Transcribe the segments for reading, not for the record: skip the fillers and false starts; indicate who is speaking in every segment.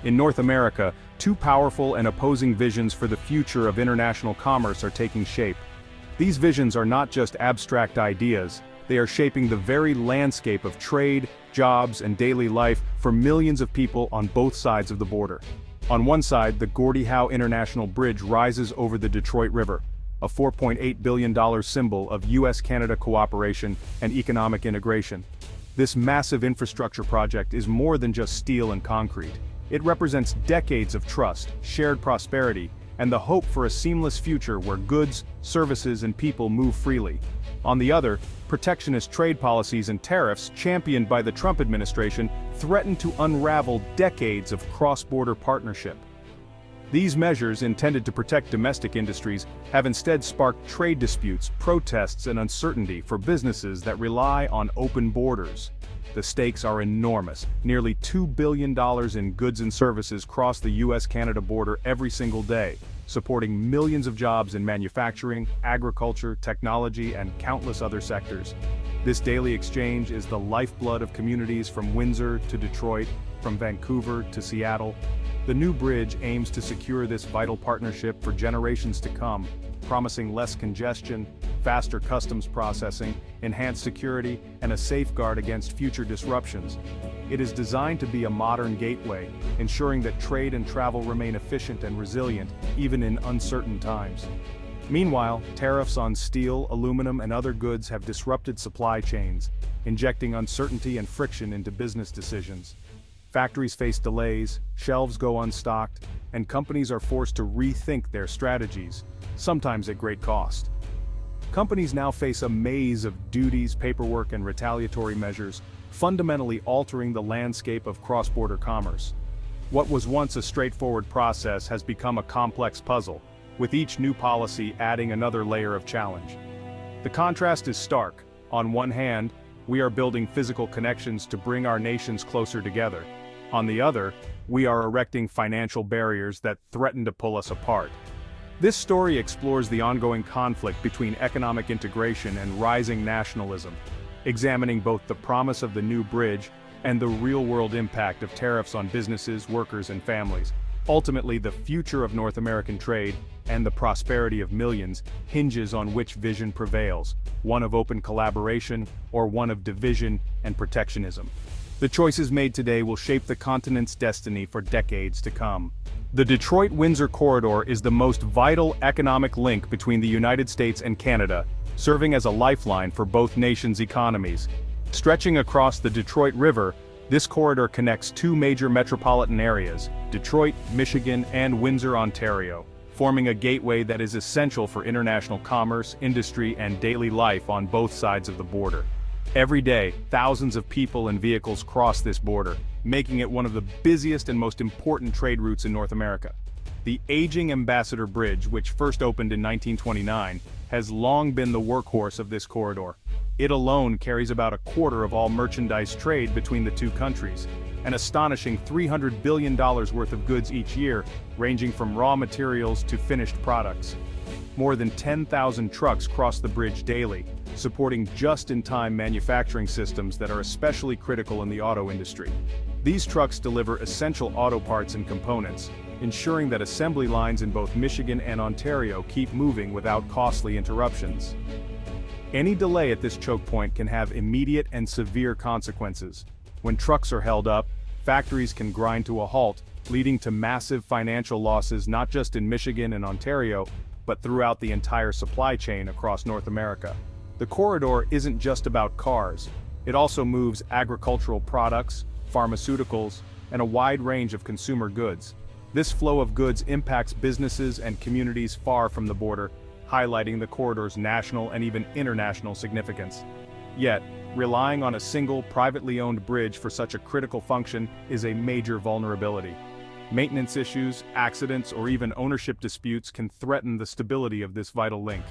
Speaker 1: In North America, two powerful and opposing visions for the future of international commerce are taking shape. These visions are not just abstract ideas, they are shaping the very landscape of trade, jobs, and daily life for millions of people on both sides of the border. On one side, the Gordie Howe International Bridge rises over the Detroit River, a $4.8 billion symbol of US-Canada cooperation and economic integration. This massive infrastructure project is more than just steel and concrete. It represents decades of trust, shared prosperity, and the hope for a seamless future where goods, services, and people move freely. On the other, protectionist trade policies and tariffs championed by the Trump administration threaten to unravel decades of cross-border partnership. These measures, intended to protect domestic industries, have instead sparked trade disputes, protests, and uncertainty for businesses that rely on open borders. The stakes are enormous. Nearly $2 billion in goods and services cross the US-Canada border every single day, supporting millions of jobs in manufacturing, agriculture, technology, and countless other sectors. This daily exchange is the lifeblood of communities from Windsor to Detroit, from Vancouver to Seattle. The new bridge aims to secure this vital partnership for generations to come, promising less congestion, faster customs processing, enhanced security, and a safeguard against future disruptions. It is designed to be a modern gateway, ensuring that trade and travel remain efficient and resilient, even in uncertain times. Meanwhile, tariffs on steel, aluminum, and other goods have disrupted supply chains, injecting uncertainty and friction into business decisions. Factories face delays, shelves go unstocked, and companies are forced to rethink their strategies, sometimes at great cost. Companies now face a maze of duties, paperwork, and retaliatory measures, fundamentally altering the landscape of cross-border commerce. What was once a straightforward process has become a complex puzzle, with each new policy adding another layer of challenge. The contrast is stark. On one hand, we are building physical connections to bring our nations closer together. On the other, we are erecting financial barriers that threaten to pull us apart. This story explores the ongoing conflict between economic integration and rising nationalism, examining both the promise of the new bridge and the real-world impact of tariffs on businesses, workers, and families. Ultimately, the future of North American trade and the prosperity of millions hinges on which vision prevails, one of open collaboration or one of division and protectionism. The choices made today will shape the continent's destiny for decades to come. The Detroit-Windsor corridor is the most vital economic link between the United States and Canada, serving as a lifeline for both nations' economies. Stretching across the Detroit River, this corridor connects two major metropolitan areas, Detroit, Michigan, and Windsor, Ontario, forming a gateway that is essential for international commerce, industry, and daily life on both sides of the border. Every day, thousands of people and vehicles cross this border, making it one of the busiest and most important trade routes in North America. The aging Ambassador Bridge, which first opened in 1929, has long been the workhorse of this corridor. It alone carries about a quarter of all merchandise trade between the two countries, an astonishing $300 billion worth of goods each year, ranging from raw materials to finished products. More than 10,000 trucks cross the bridge daily, supporting just-in-time manufacturing systems that are especially critical in the auto industry. These trucks deliver essential auto parts and components, ensuring that assembly lines in both Michigan and Ontario keep moving without costly interruptions. Any delay at this choke point can have immediate and severe consequences. When trucks are held up, factories can grind to a halt, leading to massive financial losses not just in Michigan and Ontario, but throughout the entire supply chain across North America. The corridor isn't just about cars. It also moves agricultural products, pharmaceuticals, and a wide range of consumer goods. This flow of goods impacts businesses and communities far from the border, highlighting the corridor's national and even international significance. Yet, relying on a single, privately owned bridge for such a critical function is a major vulnerability. Maintenance issues, accidents, or even ownership disputes can threaten the stability of this vital link.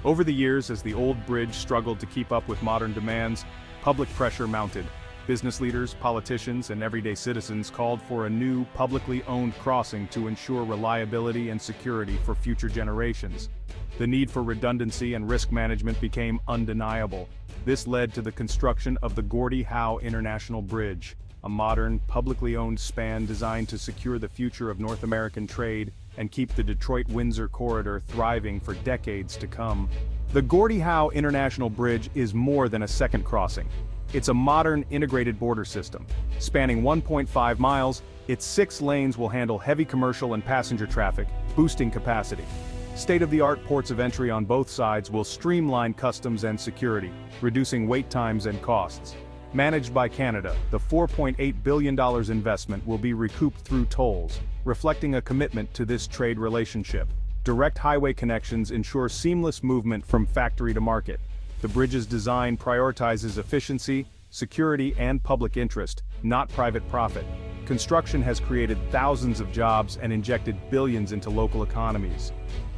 Speaker 1: Over the years, as the old bridge struggled to keep up with modern demands, public pressure mounted. Business leaders, politicians, and everyday citizens called for a new, publicly owned crossing to ensure reliability and security for future generations. The need for redundancy and risk management became undeniable. This led to the construction of the Gordie Howe International Bridge. a modern, publicly owned span designed to secure the future of North American trade and keep the Detroit-Windsor corridor thriving for decades to come. The Gordie Howe International Bridge is more than a second crossing. It's a modern, integrated border system. Spanning 1.5 miles, its 6 lanes will handle heavy commercial and passenger traffic, boosting capacity. State-of-the-art ports of entry on both sides will streamline customs and security, reducing wait times and costs. Managed by Canada, the $4.8 billion investment will be recouped through tolls, reflecting a commitment to this trade relationship. Direct highway connections ensure seamless movement from factory to market. The bridge's design prioritizes efficiency, security, and public interest, not private profit. Construction has created thousands of jobs and injected billions into local economies.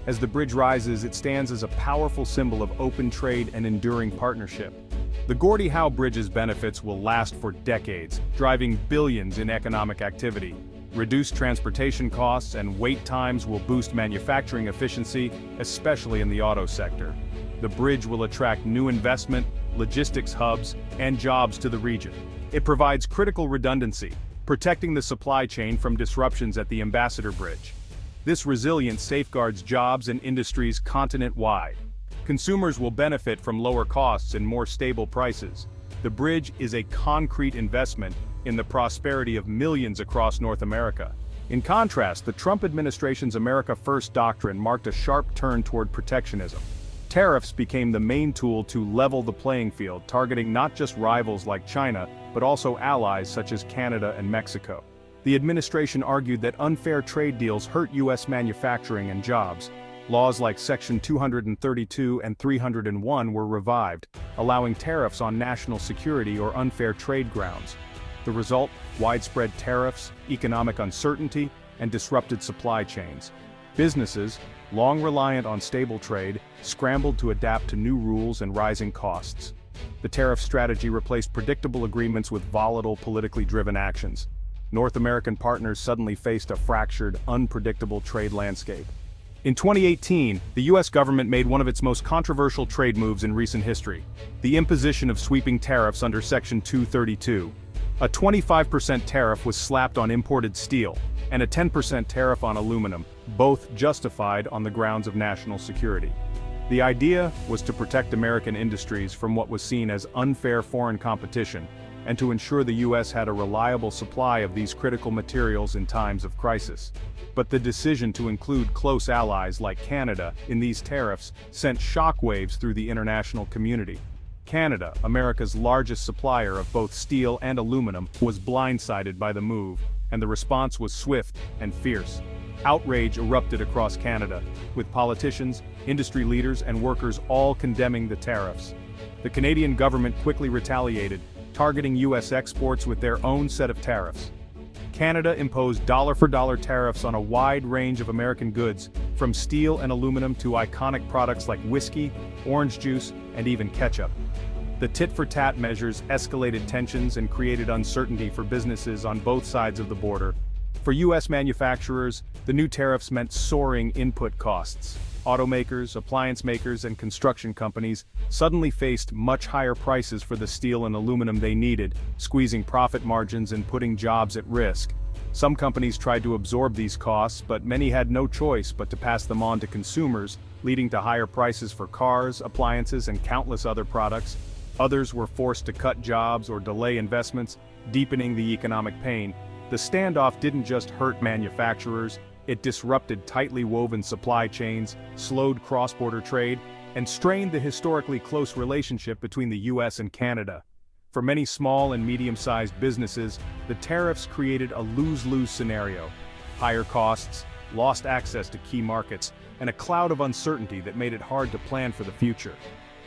Speaker 1: As the bridge rises, it stands as a powerful symbol of open trade and enduring partnership. The Gordie Howe Bridge's benefits will last for decades, driving billions in economic activity. Reduced transportation costs and wait times will boost manufacturing efficiency, especially in the auto sector. The bridge will attract new investment, logistics hubs, and jobs to the region. It provides critical redundancy, protecting the supply chain from disruptions at the Ambassador Bridge. This resilience safeguards jobs and industries continent-wide. Consumers will benefit from lower costs and more stable prices. The bridge is a concrete investment in the prosperity of millions across North America. In contrast, the Trump administration's America First doctrine marked a sharp turn toward protectionism. Tariffs became the main tool to level the playing field, targeting not just rivals like China, but also allies such as Canada and Mexico. The administration argued that unfair trade deals hurt U.S. manufacturing and jobs. Laws like Section 232 and 301 were revived, allowing tariffs on national security or unfair trade grounds. The result: widespread tariffs, economic uncertainty, and disrupted supply chains. Businesses, long reliant on stable trade, scrambled to adapt to new rules and rising costs. The tariff strategy replaced predictable agreements with volatile, politically driven actions. North American partners suddenly faced a fractured, unpredictable trade landscape. In 2018, the U.S. government made one of its most controversial trade moves in recent history: the imposition of sweeping tariffs under Section 232. A 25% tariff was slapped on imported steel, and a 10% tariff on aluminum, both justified on the grounds of national security. The idea was to protect American industries from what was seen as unfair foreign competition, and to ensure the U.S. had a reliable supply of these critical materials in times of crisis. But the decision to include close allies like Canada in these tariffs sent shockwaves through the international community. Canada, America's largest supplier of both steel and aluminum, was blindsided by the move, and the response was swift and fierce. Outrage erupted across Canada, with politicians, industry leaders, and workers all condemning the tariffs. The Canadian government quickly retaliated, targeting U.S. exports with their own set of tariffs. Canada imposed dollar-for-dollar tariffs on a wide range of American goods, from steel and aluminum to iconic products like whiskey, orange juice, and even ketchup. The tit-for-tat measures escalated tensions and created uncertainty for businesses on both sides of the border. For U.S. manufacturers, the new tariffs meant soaring input costs. Automakers, appliance makers, and construction companies suddenly faced much higher prices for the steel and aluminum they needed, squeezing profit margins and putting jobs at risk. Some companies tried to absorb these costs, but many had no choice but to pass them on to consumers, leading to higher prices for cars, appliances, and countless other products. Others were forced to cut jobs or delay investments, deepening the economic pain. The standoff didn't just hurt manufacturers, it disrupted tightly woven supply chains, slowed cross-border trade, and strained the historically close relationship between the U.S. and Canada. For many small and medium-sized businesses, the tariffs created a lose-lose scenario: higher costs, lost access to key markets, and a cloud of uncertainty that made it hard to plan for the future.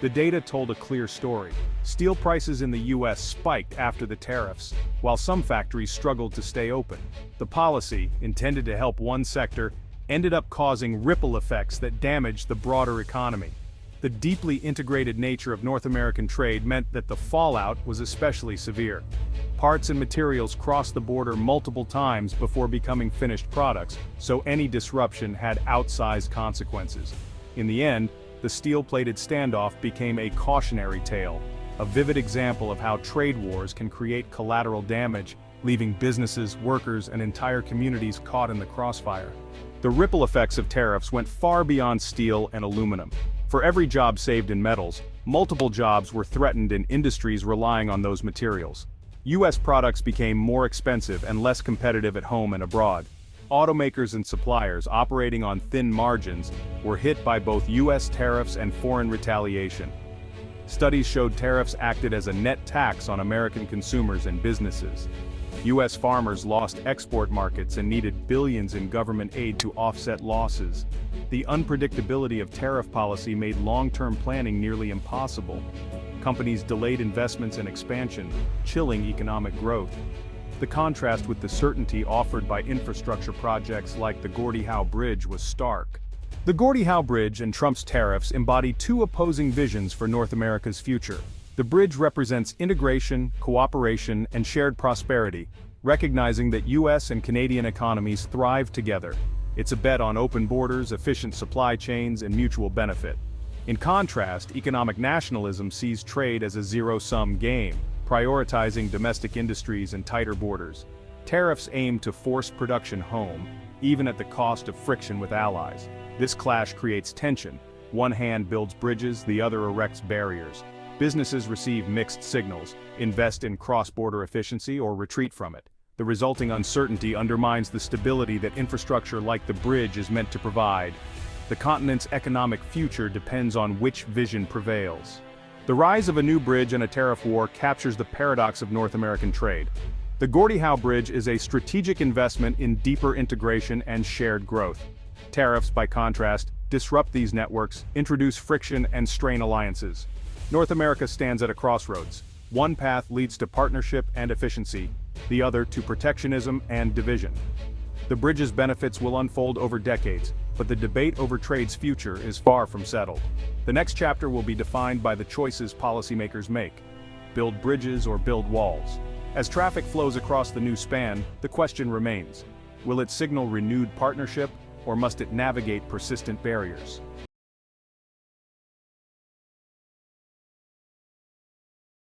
Speaker 1: The data told a clear story. Steel prices in the U.S. spiked after the tariffs, while some factories struggled to stay open. The policy, intended to help one sector, ended up causing ripple effects that damaged the broader economy. The deeply integrated nature of North American trade meant that the fallout was especially severe. Parts and materials crossed the border multiple times before becoming finished products, so any disruption had outsized consequences. In the end, the steel-plated standoff became a cautionary tale, a vivid example of how trade wars can create collateral damage leaving businesses, workers, and entire communities caught in the crossfire. The ripple effects of tariffs went far beyond steel and aluminum. For every job saved in metals, multiple jobs were threatened in industries relying on those materials. U.S. products became more expensive and less competitive at home and abroad. Automakers and suppliers operating on thin margins were hit by both U.S. tariffs and foreign retaliation. Studies showed tariffs acted as a net tax on American consumers and businesses. U.S. farmers lost export markets and needed billions in government aid to offset losses. The unpredictability of tariff policy made long-term planning nearly impossible. Companies delayed investments and expansion, chilling economic growth. The contrast with the certainty offered by infrastructure projects like the Gordie Howe Bridge was stark. The Gordie Howe Bridge and Trump's tariffs embody two opposing visions for North America's future. The bridge represents integration, cooperation, and shared prosperity, recognizing that U.S. and Canadian economies thrive together. It's a bet on open borders, efficient supply chains, and mutual benefit. In contrast, economic nationalism sees trade as a zero-sum game, prioritizing domestic industries and tighter borders. Tariffs aim to force production home, even at the cost of friction with allies. This clash creates tension. One hand builds bridges, the other erects barriers. Businesses receive mixed signals, invest in cross-border efficiency or retreat from it. The resulting uncertainty undermines the stability that infrastructure like the bridge is meant to provide. The continent's economic future depends on which vision prevails. The rise of a new bridge and a tariff war captures the paradox of North American trade. The Gordie Howe Bridge is a strategic investment in deeper integration and shared growth. Tariffs, by contrast, disrupt these networks, introduce friction, and strain alliances. North America stands at a crossroads. One path leads to partnership and efficiency, the other to protectionism and division. The bridge's benefits will unfold over decades, but the debate over trade's future is far from settled. The next chapter will be defined by the choices policymakers make: build bridges or build walls. As traffic flows across the new span, the question remains: will it signal renewed partnership, or must it navigate persistent barriers?